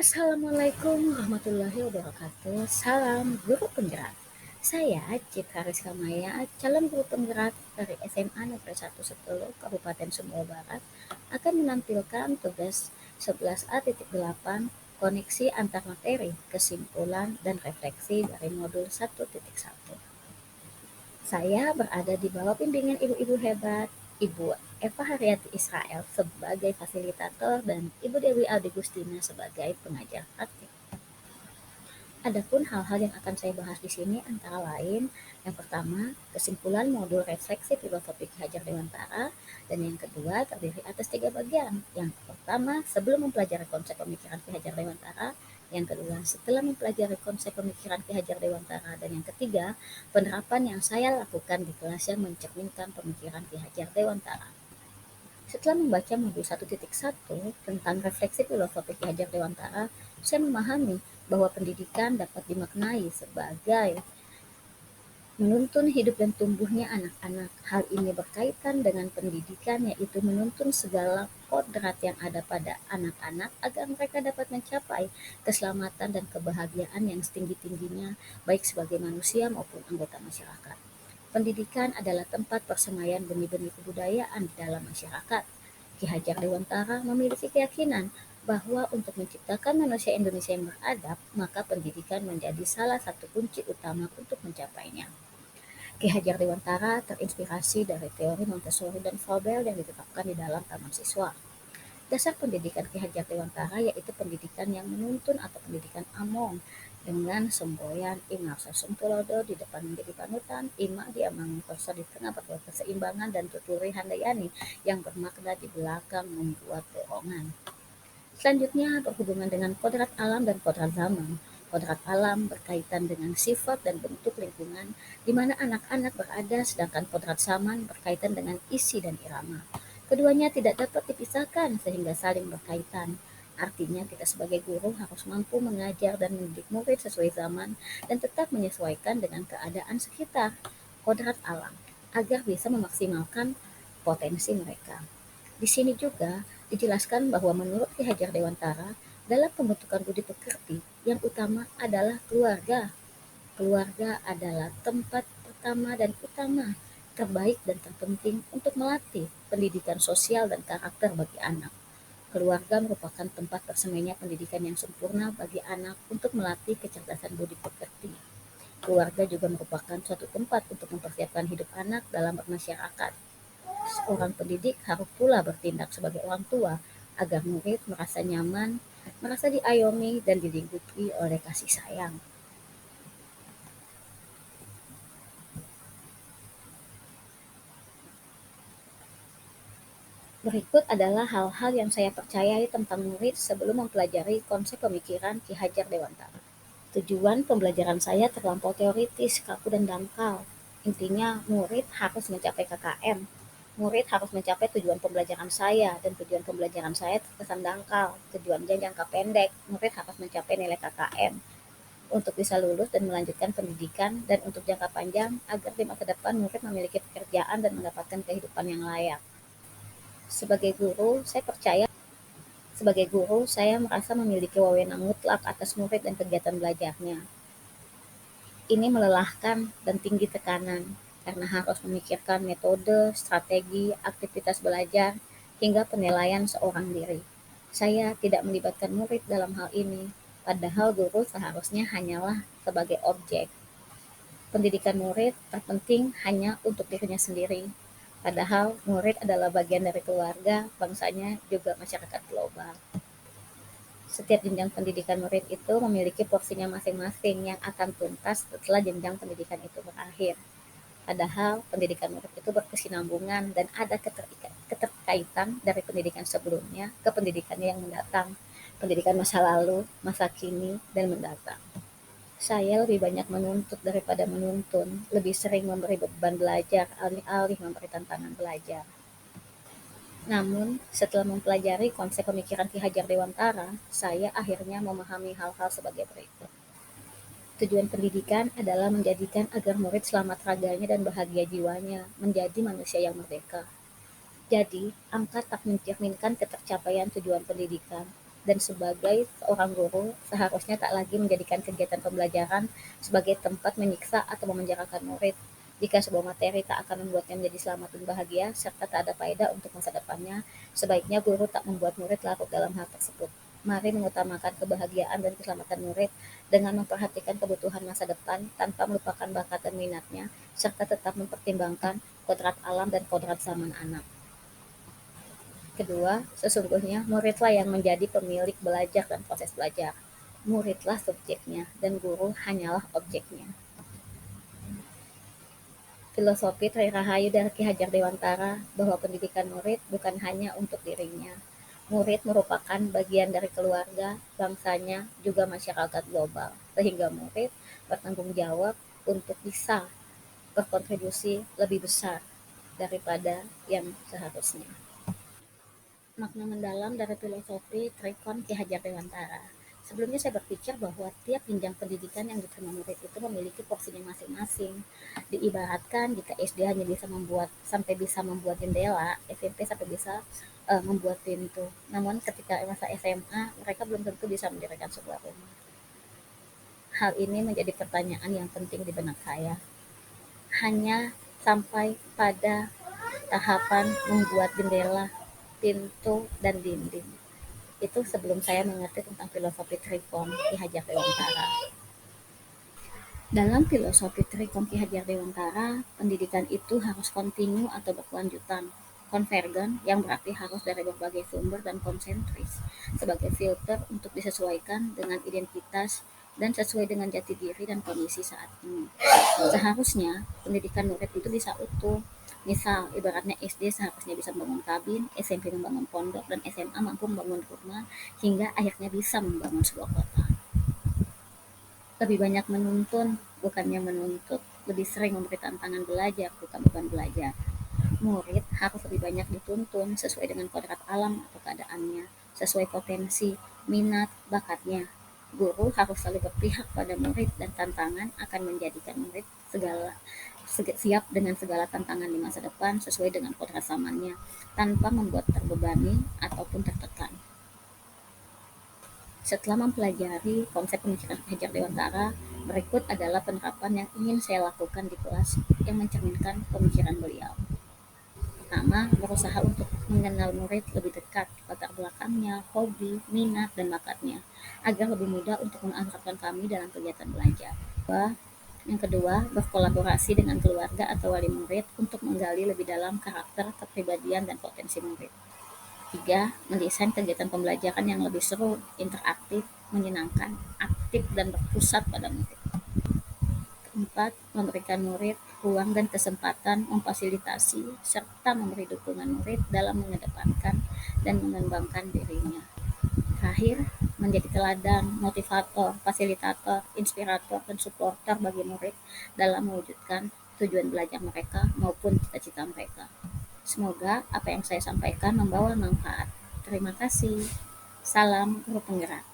Assalamualaikum warahmatullahi wabarakatuh. Salam guru penggerak. Saya Citra Rizka Maya, calon guru penggerak dari SMA Negeri 110 Kabupaten Sumbawa Barat, akan menampilkan tugas 11A.8 koneksi antar materi, kesimpulan, dan refleksi dari modul 1.1. Saya berada di bawah bimbingan ibu-ibu hebat, Ibu Eva Haryati Israel sebagai fasilitator dan Ibu Dewi Aldi Gustina sebagai pengajar praktik. Adapun hal-hal yang akan saya bahas di sini antara lain, yang pertama, kesimpulan modul refleksi filosofi Ki Hajar Dewantara, dan yang kedua terdiri atas 3 bagian. Yang pertama, sebelum mempelajari konsep pemikiran Ki Hajar Dewantara, yang kedua, setelah mempelajari konsep pemikiran Ki Hajar Dewantara, dan yang ketiga, penerapan yang saya lakukan di kelas yang mencerminkan pemikiran Ki Hajar Dewantara. Setelah membaca modul 1.1 tentang refleksi filosofi Ki Hajar Dewantara, saya memahami bahwa pendidikan dapat dimaknai sebagai menuntun hidup dan tumbuhnya anak-anak. Hal ini berkaitan dengan pendidikan, yaitu menuntun segala kodrat yang ada pada anak-anak agar mereka dapat mencapai keselamatan dan kebahagiaan yang setinggi-tingginya, baik sebagai manusia maupun anggota masyarakat. Pendidikan adalah tempat persemaian benih-benih kebudayaan di dalam masyarakat. Ki Hajar Dewantara memiliki keyakinan bahwa untuk menciptakan manusia Indonesia yang beradab, maka pendidikan menjadi salah satu kunci utama untuk mencapainya. Ki Hajar Dewantara terinspirasi dari teori Montessori dan Froebel yang ditetapkan di dalam Taman Siswa. Dasar pendidikan Ki Hajar Dewantara yaitu pendidikan yang menuntun atau pendidikan Among dengan semboyan Ingarsa Sumtulodo di depan menjadi panutan, Ima Diamang Kosa di tengah berbuat keseimbangan, dan Tuturi Handayani yang bermakna di belakang membuat dorongan. Selanjutnya berhubungan dengan kodrat alam dan kodrat zaman. Kodrat alam berkaitan dengan sifat dan bentuk lingkungan di mana anak-anak berada, sedangkan kodrat zaman berkaitan dengan isi dan irama. Keduanya tidak dapat dipisahkan sehingga saling berkaitan. Artinya kita sebagai guru harus mampu mengajar dan mendidik murid sesuai zaman dan tetap menyesuaikan dengan keadaan sekitar, kodrat alam, agar bisa memaksimalkan potensi mereka. Di sini juga dijelaskan bahwa menurut Ki Hajar Dewantara, dalam pembentukan budi pekerti, yang utama adalah keluarga. Keluarga adalah tempat pertama dan utama, terbaik dan terpenting untuk melatih pendidikan sosial dan karakter bagi anak. Keluarga merupakan tempat tersemainya pendidikan yang sempurna bagi anak untuk melatih kecerdasan budi pekerti. Keluarga juga merupakan suatu tempat untuk mempersiapkan hidup anak dalam bermasyarakat. Seorang pendidik harus pula bertindak sebagai orang tua agar murid merasa nyaman, merasa diayomi, dan dilingkupi oleh kasih sayang. Berikut adalah hal-hal yang saya percayai tentang murid sebelum mempelajari konsep pemikiran Ki Hajar Dewantara. Tujuan pembelajaran saya terlampau teoritis, kaku, dan dangkal. Intinya, murid harus mencapai KKM. Murid harus mencapai tujuan pembelajaran saya, dan tujuan pembelajaran saya terkesan dangkal. Tujuannya jangka pendek, murid harus mencapai nilai KKM untuk bisa lulus dan melanjutkan pendidikan, dan untuk jangka panjang agar di masa depan murid memiliki pekerjaan dan mendapatkan kehidupan yang layak. Sebagai guru, saya percaya Sebagai guru, saya merasa memiliki wewenang mutlak atas murid dan kegiatan belajarnya. Ini melelahkan dan tinggi tekanan, karena harus memikirkan metode, strategi, aktivitas belajar, hingga penilaian seorang diri. Saya tidak melibatkan murid dalam hal ini, padahal guru seharusnya hanyalah sebagai objek. Pendidikan murid terpenting hanya untuk dirinya sendiri, padahal murid adalah bagian dari keluarga, bangsanya, juga masyarakat global. Setiap jenjang pendidikan murid itu memiliki porsinya masing-masing yang akan tuntas setelah jenjang pendidikan itu berakhir. Padahal pendidikan murid itu berkesinambungan dan ada keterkaitan dari pendidikan sebelumnya ke pendidikannya yang mendatang, pendidikan masa lalu, masa kini, dan mendatang. Saya lebih banyak menuntut daripada menuntun, lebih sering memberi beban belajar, alih-alih memberi tantangan belajar. Namun, setelah mempelajari konsep pemikiran Ki Hajar Dewantara, saya akhirnya memahami hal-hal sebagai berikut. Tujuan pendidikan adalah menjadikan agar murid selamat raganya dan bahagia jiwanya, menjadi manusia yang merdeka. Jadi, angka tak mencerminkan ketercapaian tujuan pendidikan. dan sebagai seorang guru seharusnya tak lagi menjadikan kegiatan pembelajaran sebagai tempat menyiksa atau memenjarakan murid. Jika sebuah materi tak akan membuatnya menjadi selamat dan bahagia, serta tak ada faedah untuk masa depannya, sebaiknya guru tak membuat murid larut dalam hal tersebut. Mari mengutamakan kebahagiaan dan keselamatan murid dengan memperhatikan kebutuhan masa depan tanpa melupakan bakat dan minatnya, serta tetap mempertimbangkan kodrat alam dan kodrat zaman anak. Kedua, sesungguhnya muridlah yang menjadi pemilik belajar dan proses belajar. Muridlah subjeknya dan guru hanyalah objeknya. Filosofi Tri Rahayu dari Ki Hajar Dewantara bahwa pendidikan murid bukan hanya untuk dirinya. Murid merupakan bagian dari keluarga, bangsanya, juga masyarakat global. Sehingga murid bertanggung jawab untuk bisa berkontribusi lebih besar daripada yang seharusnya. Makna mendalam dari filosofi Trikon Ki Hajar Dewantara. Sebelumnya saya berpikir bahwa tiap jenjang pendidikan yang diterima murid itu memiliki porsinya masing-masing. Diibaratkan jika SD hanya bisa membuat jendela, SMP sampai bisa membuat pintu. Namun ketika masa SMA, mereka belum tentu bisa mendirikan sebuah rumah. Hal ini menjadi pertanyaan yang penting di benak saya. Hanya sampai pada tahapan membuat jendela, pintu, dan dinding. Itu sebelum saya mengerti tentang filosofi Trikon Ki Hajar Dewantara. Dalam filosofi Trikon Ki Hajar Dewantara, pendidikan itu harus kontinu atau berkelanjutan, konvergen yang berarti harus dari berbagai sumber dan konsentris, sebagai filter untuk disesuaikan dengan identitas dan sesuai dengan jati diri dan kondisi saat ini. Seharusnya pendidikan murid itu bisa utuh. Misal, ibaratnya SD seharusnya bisa membangun kabin, SMP membangun pondok, dan SMA mampu membangun rumah, hingga akhirnya bisa membangun sebuah kota. Lebih banyak menuntun, bukannya menuntut. Lebih sering memberi tantangan belajar, bukan beban belajar. Murid harus lebih banyak dituntun sesuai dengan kodrat alam atau keadaannya, sesuai potensi, minat, bakatnya. Guru harus selalu berpihak pada murid dan tantangan akan menjadikan murid siap dengan segala tantangan di masa depan sesuai dengan kodrat zamannya, tanpa membuat terbebani ataupun tertekan. Setelah mempelajari konsep pemikiran Hajar Dewantara, berikut adalah penerapan yang ingin saya lakukan di kelas yang mencerminkan pemikiran beliau. Pertama, berusaha untuk mengenal murid lebih dekat, latar belakangnya, hobi, minat, dan bakatnya, agar lebih mudah untuk mengakrabkan kami dalam kegiatan belajar. Yang kedua, berkolaborasi dengan keluarga atau wali murid untuk menggali lebih dalam karakter, kepribadian, dan potensi murid. 3. Mendesain kegiatan pembelajaran yang lebih seru, interaktif, menyenangkan, aktif, dan berpusat pada murid. 4. Memberikan murid ruang dan kesempatan memfasilitasi serta memberi dukungan murid dalam mengedepankan dan mengembangkan dirinya. Terakhir, menjadi teladan, motivator, fasilitator, inspirator, dan supporter bagi murid dalam mewujudkan tujuan belajar mereka maupun cita-cita mereka. Semoga apa yang saya sampaikan membawa manfaat. Terima kasih. Salam Guru Penggerak.